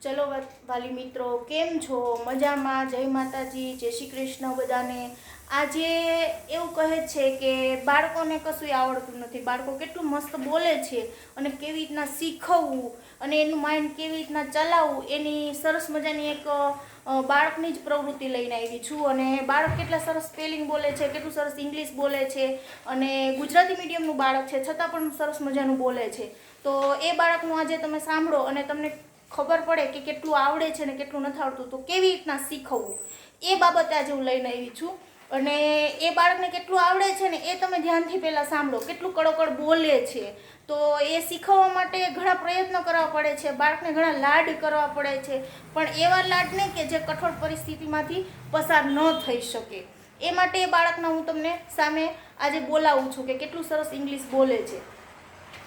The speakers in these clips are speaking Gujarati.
ચલો વાલી મિત્રો, કેમ છો? મજામાં? જય માતાજી, જય શ્રી કૃષ્ણ બધાને. આજે એવું કહે છે કે બાળકોને કશું આવડતું નથી. બાળકો કેટલું મસ્ત બોલે છે અને કેવી રીતના શીખવવું અને એનું માઇન્ડ કેવી રીતના ચલાવવું, એની સરસ મજાની એક બાળકની જ પ્રવૃત્તિ લઈને આવી છું. અને બાળક કેટલા સરસ સ્પેલિંગ બોલે છે, કેટલું સરસ ઇંગ્લિશ બોલે છે અને ગુજરાતી મીડિયમનું બાળક છે છતાં પણ સરસ મજાનું બોલે છે. તો એ બાળકનું આજે તમે સાંભળો અને તમને ખબર પડે કે કેટલું આવડે છે ને કેટલું નથી આવડતું, તો કેવી રીતના શીખવવું એ બાબતે આજે હું લઈને આવી છું. અને એ બાળકને કેટલું આવડે છે ને એ તમે ધ્યાનથી પહેલાં સાંભળો, કેટલું કડોકડ બોલે છે. તો એ શીખવવા માટે ઘણા પ્રયત્નો કરવા પડે છે, બાળકને ઘણા લાડ કરવા પડે છે, પણ એવા લાડ નહીં કે જે કઠોર પરિસ્થિતિમાંથી પસાર ન થઈ શકે. એ માટે એ બાળકને હું તમને સામે આજે બોલાવું છું કે કેટલું સરસ ઇંગ્લિશ બોલે છે.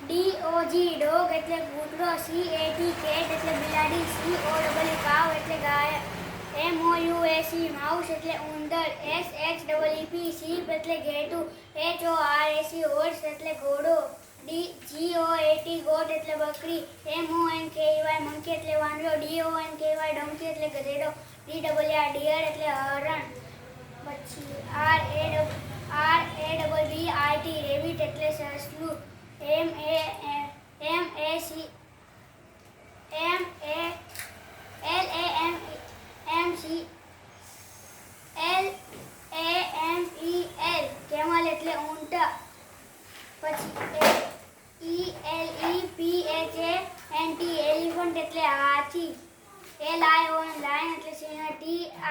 DOG ડોગ એટલે કૂતરો, CAT કેટ એટલે બિલાડી, COW કાવ એટલે ગાય, MOUSE માઉસ એટલે ઉંદર, SHEEP શીપ એટલે ઘેટું, HORSE હોર્સ એટલે ઘોડો, GOAT ગોટ એટલે બકરી, MONKEY મંકી એટલે વાંદરો, DONKY ડોંકી એટલે ગધેડો, DRR ડિયર એટલે હરણ, પછી RABBIT રેબિટ એટલે સસલું, LAMEL કેમલ એટલે ઊંટ, પછી ELEPHANT એલિફન્ટ એટલે હાથી, LION લાયન એટલે સિંહ, TIGER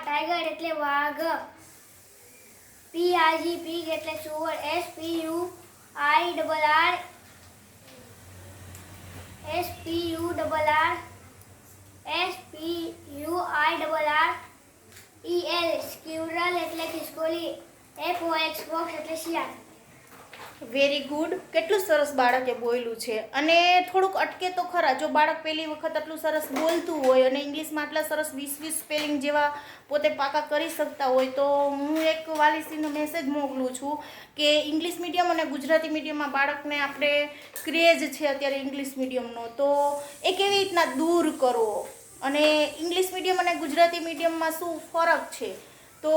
ટાઈગર એટલે વાઘ, PIG પીગ એટલે સુવર, SPURREL સ્ક્વિરલ એટલે ખિસકોલી, FOX ફોક્સ એટલે શિયાળ. Very good. કેટલું સરસ બાળકે બોલ્યું છે. અને થોડુંક અટકે તો ખરા, જો બાળક પહેલી વખત આટલું સરસ બોલતું હોય અને ઇંગ્લિશમાં આટલા સરસ 20 સ્પેલિંગ જેવા પોતે પાકા કરી શકતા હોય, તો હું એક વાલીશ્રીનો મેસેજ મોકલું છું કે ઇંગ્લિશ મીડિયમ અને ગુજરાતી મીડિયમમાં બાળકને આપણે ક્રેઝ છે અત્યારે ઇંગ્લિશ મીડિયમનો, તો એ કેવી રીતના દૂર કરવો અને ઇંગ્લિશ મીડિયમ અને ગુજરાતી મીડિયમમાં શું ફરક છે, તો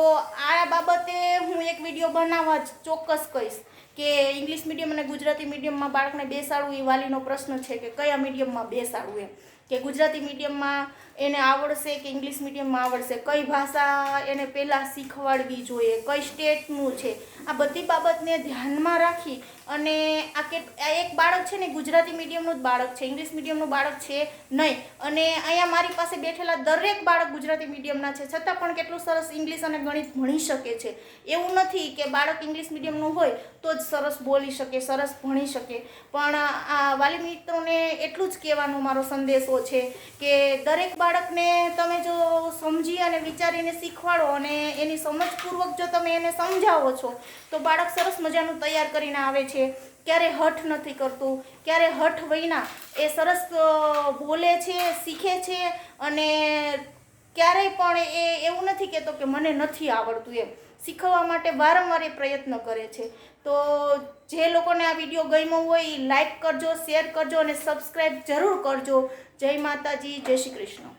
આ બાબતે હું એક વિડીયો બનાવવા ચોક્કસ કહીશ કે ઇંગ્લિશ મીડિયમ અને ગુજરાતી મીડિયમમાં બાળકને બેસાડવું એ વાલીનો પ્રશ્ન છે કે કયા મીડિયમમાં બેસાડવું, એમ કે ગુજરાતી મીડિયમમાં એને આવડશે કે ઇંગ્લિશ મીડિયમમાં આવડશે, કઈ ભાષા એને પહેલાં શીખવાડવી જોઈએ, કઈ સ્ટેટનું છે, આ બધી બાબતને ધ્યાનમાં રાખી અને આ એક બાળક છે ને ગુજરાતી મીડિયમનું જ બાળક છે, ઇંગ્લિશ મીડિયમનું બાળક છે નહીં. અને અહીંયા મારી પાસે બેઠેલા દરેક બાળક ગુજરાતી મીડિયમના છે છતાં પણ કેટલું સરસ ઇંગ્લિશ અને ગણિત ભણી શકે છે. એવું નથી કે બાળક ઇંગ્લિશ મીડિયમનું હોય તો જ સરસ બોલી શકે, સરસ ભણી શકે, પણ આ વાલી મિત્રોને એટલું જ કહેવાનો મારો સંદેશો છે કે દરેક બાળકને તમે જો સમજી અને વિચારીને શીખવાડો અને એની સમજપૂર્વક જો તમે એને સમજાવો છો તો બાળક સરસ મજાનું તૈયાર કરીને આવે છે. ક્યારે હઠ નથી કરતું, ક્યારે હઠ વિના એ સરસ બોલે છે, શીખે છે અને ક્યારેય પણ એ એવું નથી કહેતો કે મને નથી આવડતું, એમ શીખવવા માટે વારંવાર એ પ્રયત્ન કરે છે. તો જે લોકોને આ વિડીયો ગમ્યો હોય એ લાઈક કરજો, શેર કરજો અને સબસ્ક્રાઈબ જરૂર કરજો. જય માતાજી, જય શ્રી કૃષ્ણ.